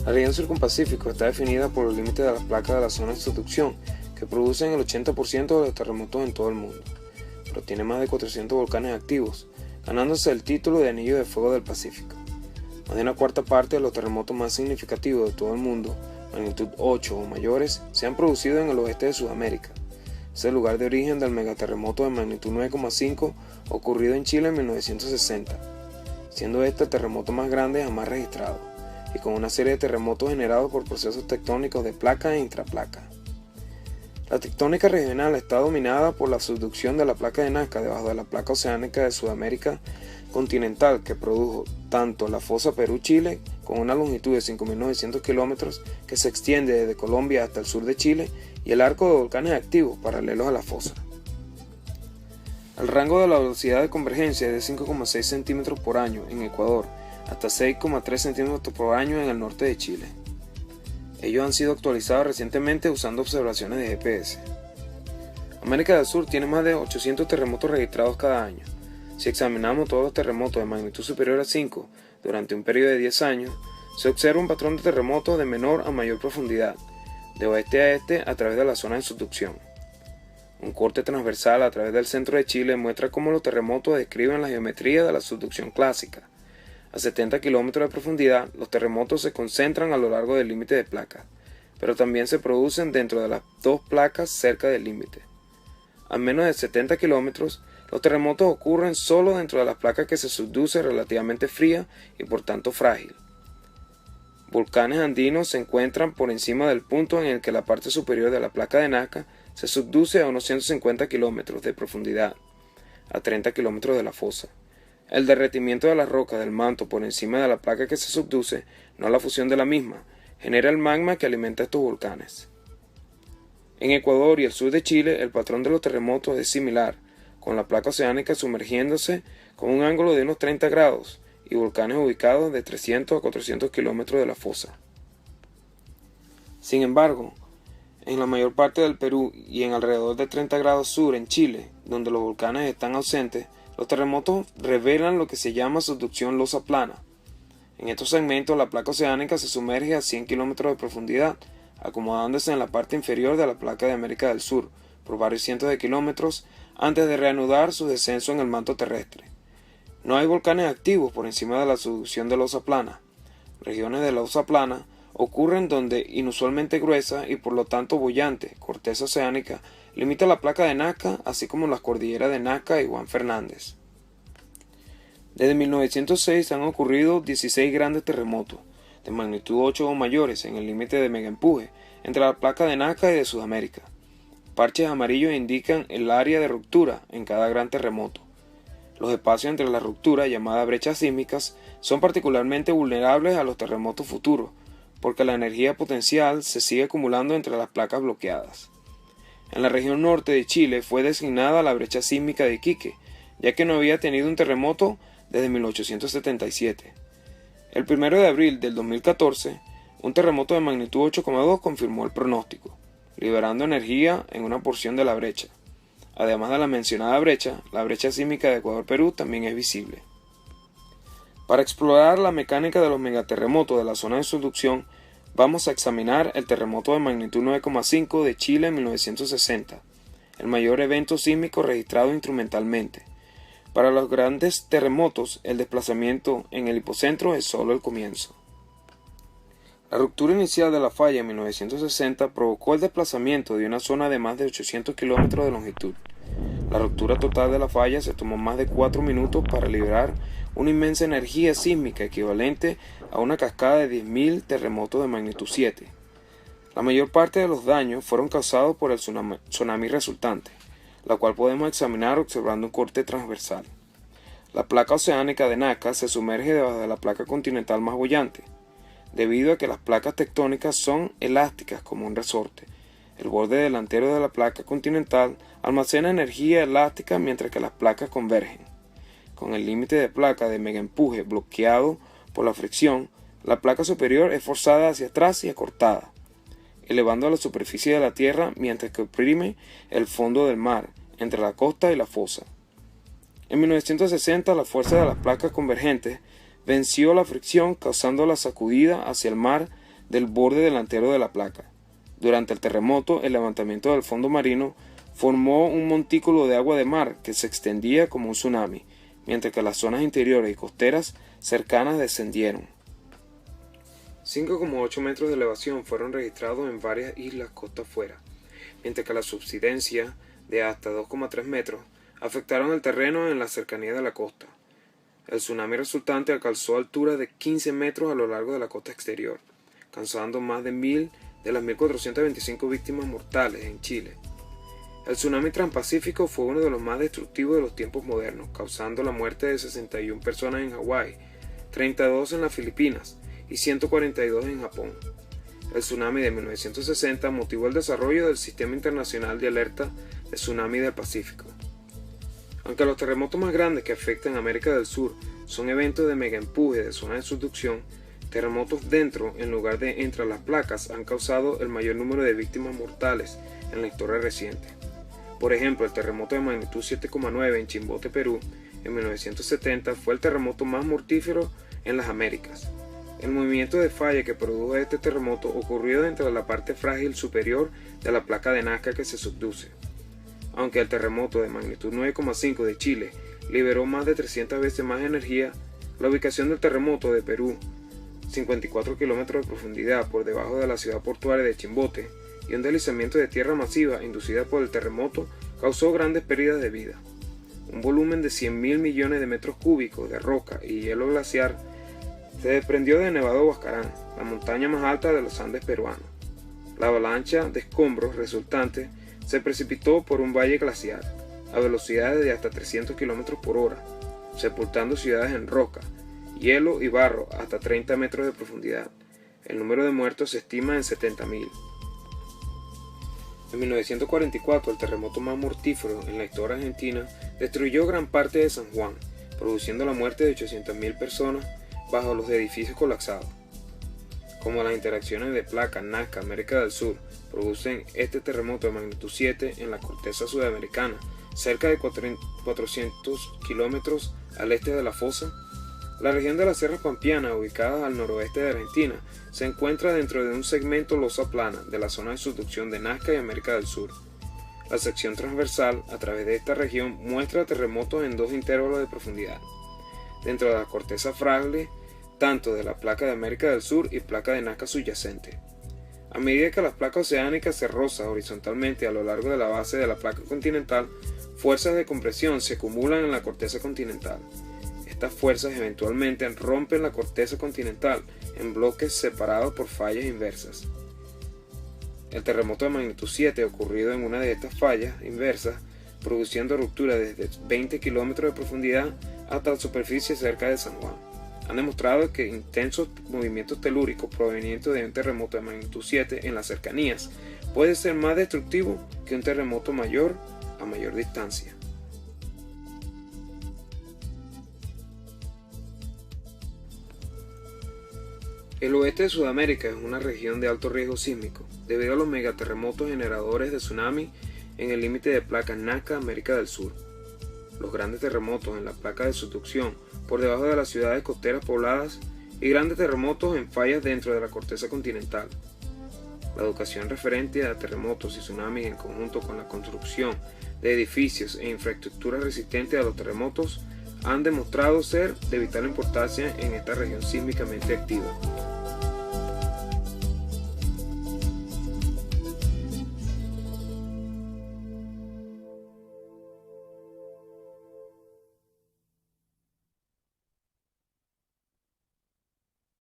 La región Sur-Pacífico está definida por los límites de las placas de la zona de subducción, que producen el 80% de los terremotos en todo el mundo, pero tiene más de 400 volcanes activos, ganándose el título de Anillo de Fuego del Pacífico. Más de una cuarta parte de los terremotos más significativos de todo el mundo, magnitud 8 o mayores, se han producido en el oeste de Sudamérica. Es el lugar de origen del megaterremoto de magnitud 9,5 ocurrido en Chile en 1960, siendo este el terremoto más grande jamás registrado, y con una serie de terremotos generados por procesos tectónicos de placa e intraplaca. La tectónica regional está dominada por la subducción de la placa de Nazca debajo de la placa oceánica de Sudamérica continental, que produjo tanto la fosa Perú-Chile, con una longitud de 5.900 kilómetros que se extiende desde Colombia hasta el sur de Chile, y el arco de volcanes activos paralelos a la fosa. El rango de la velocidad de convergencia es de 5,6 centímetros por año en Ecuador, hasta 6,3 centímetros por año en el norte de Chile. Ellos han sido actualizados recientemente usando observaciones de GPS. América del Sur tiene más de 800 terremotos registrados cada año. Si examinamos todos los terremotos de magnitud superior a 5 durante un periodo de 10 años, se observa un patrón de terremotos de menor a mayor profundidad, de oeste a este a través de la zona de subducción. Un corte transversal a través del centro de Chile muestra cómo los terremotos describen la geometría de la subducción clásica. A 70 kilómetros de profundidad, los terremotos se concentran a lo largo del límite de placas, pero también se producen dentro de las dos placas cerca del límite. A menos de 70 kilómetros, los terremotos ocurren solo dentro de las placas que se subduce relativamente fría y por tanto frágil. Volcanes andinos se encuentran por encima del punto en el que la parte superior de la placa de Nazca se subduce a unos 150 kilómetros de profundidad, a 30 kilómetros de la fosa. El derretimiento de las rocas del manto por encima de la placa que se subduce, no la fusión de la misma, genera el magma que alimenta estos volcanes. En Ecuador y el sur de Chile, el patrón de los terremotos es similar, con la placa oceánica sumergiéndose con un ángulo de unos 30 grados y volcanes ubicados de 300 a 400 kilómetros de la fosa. Sin embargo, en la mayor parte del Perú y en alrededor de 30 grados sur en Chile, donde los volcanes están ausentes, los terremotos revelan lo que se llama subducción losa plana. En estos segmentos la placa oceánica se sumerge a 100 kilómetros de profundidad, acomodándose en la parte inferior de la placa de América del Sur por varios cientos de kilómetros antes de reanudar su descenso en el manto terrestre. No hay volcanes activos por encima de la subducción de losa plana. Regiones de losa plana ocurren donde inusualmente gruesa y por lo tanto boyante corteza oceánica limita la placa de Nazca, así como las cordilleras de Nazca y Juan Fernández. Desde 1906 han ocurrido 16 grandes terremotos, de magnitud 8 o mayores, en el límite de megaempuje, entre la placa de Nazca y de Sudamérica. Parches amarillos indican el área de ruptura en cada gran terremoto. Los espacios entre las rupturas, llamadas brechas sísmicas, son particularmente vulnerables a los terremotos futuros, porque la energía potencial se sigue acumulando entre las placas bloqueadas. En la región norte de Chile fue designada la brecha sísmica de Iquique, ya que no había tenido un terremoto desde 1877. El 1 de abril del 2014, un terremoto de magnitud 8,2 confirmó el pronóstico, liberando energía en una porción de la brecha. Además de la mencionada brecha, la brecha sísmica de Ecuador-Perú también es visible. Para explorar la mecánica de los megaterremotos de la zona de subducción, vamos a examinar el terremoto de magnitud 9,5 de Chile en 1960, el mayor evento sísmico registrado instrumentalmente. Para los grandes terremotos, el desplazamiento en el hipocentro es solo el comienzo. La ruptura inicial de la falla en 1960 provocó el desplazamiento de una zona de más de 800 kilómetros de longitud. La ruptura total de la falla se tomó más de 4 minutos para liberar una inmensa energía sísmica equivalente a una cascada de 10.000 terremotos de magnitud 7. La mayor parte de los daños fueron causados por el tsunami resultante, la cual podemos examinar observando un corte transversal. La placa oceánica de Nazca se sumerge debajo de la placa continental más boyante, debido a que las placas tectónicas son elásticas como un resorte. El borde delantero de la placa continental almacena energía elástica mientras que las placas convergen. Con el límite de placa de megaempuje bloqueado por la fricción, la placa superior es forzada hacia atrás y acortada, elevando a la superficie de la Tierra mientras que oprime el fondo del mar, entre la costa y la fosa. En 1960, la fuerza de las placas convergentes venció la fricción causando la sacudida hacia el mar del borde delantero de la placa. Durante el terremoto, el levantamiento del fondo marino formó un montículo de agua de mar que se extendía como un tsunami, mientras que las zonas interiores y costeras cercanas descendieron. 5,8 metros de elevación fueron registrados en varias islas costa afuera, mientras que la subsidencia de hasta 2,3 metros afectaron el terreno en la cercanía de la costa. El tsunami resultante alcanzó alturas de 15 metros a lo largo de la costa exterior, causando más de 1.000 de las 1.425 víctimas mortales en Chile. El tsunami transpacífico fue uno de los más destructivos de los tiempos modernos, causando la muerte de 61 personas en Hawái, 32 en las Filipinas y 142 en Japón. El tsunami de 1960 motivó el desarrollo del Sistema Internacional de Alerta de Tsunami del Pacífico. Aunque los terremotos más grandes que afectan a América del Sur son eventos de megaempuje de zonas de subducción, terremotos dentro en lugar de entre las placas han causado el mayor número de víctimas mortales en la historia reciente. Por ejemplo, el terremoto de magnitud 7,9 en Chimbote, Perú, en 1970 fue el terremoto más mortífero en las Américas. El movimiento de falla que produjo este terremoto ocurrió dentro de la parte frágil superior de la placa de Nazca que se subduce. Aunque el terremoto de magnitud 9,5 de Chile liberó más de 300 veces más energía, la ubicación del terremoto de Perú, 54 kilómetros de profundidad por debajo de la ciudad portuaria de Chimbote, y un deslizamiento de tierra masiva inducida por el terremoto causó grandes pérdidas de vida. Un volumen de 100.000 millones de metros cúbicos de roca y hielo glaciar se desprendió de Nevado Huascarán, la montaña más alta de los Andes peruanos. La avalancha de escombros resultante se precipitó por un valle glaciar a velocidades de hasta 300 km por hora, sepultando ciudades en roca, hielo y barro hasta 30 metros de profundidad. El número de muertos se estima en 70.000. En 1944, el terremoto más mortífero en la historia argentina destruyó gran parte de San Juan, produciendo la muerte de 800.000 personas bajo los edificios colapsados. Como las interacciones de placa Nazca América del Sur producen este terremoto de magnitud 7 en la corteza sudamericana, cerca de 400 kilómetros al este de la fosa, la región de las Sierras Pampeanas, ubicada al noroeste de Argentina, se encuentra dentro de un segmento losa plana de la zona de subducción de Nazca y América del Sur. La sección transversal a través de esta región muestra terremotos en dos intervalos de profundidad, dentro de la corteza frágil tanto de la placa de América del Sur y placa de Nazca subyacente. A medida que las placas oceánicas se rozan horizontalmente a lo largo de la base de la placa continental, fuerzas de compresión se acumulan en la corteza continental. Estas fuerzas eventualmente rompen la corteza continental en bloques separados por fallas inversas. El terremoto de magnitud 7 ocurrido en una de estas fallas inversas, produciendo rupturas desde 20 kilómetros de profundidad hasta la superficie cerca de San Juan, han demostrado que intensos movimientos telúricos provenientes de un terremoto de magnitud 7 en las cercanías puede ser más destructivo que un terremoto mayor a mayor distancia. El oeste de Sudamérica es una región de alto riesgo sísmico, debido a los megaterremotos generadores de tsunami en el límite de placas Nazca América del Sur. Los grandes terremotos en la placa de subducción por debajo de las ciudades costeras pobladas y grandes terremotos en fallas dentro de la corteza continental. La educación referente a terremotos y tsunamis en conjunto con la construcción de edificios e infraestructuras resistentes a los terremotos han demostrado ser de vital importancia en esta región sísmicamente activa.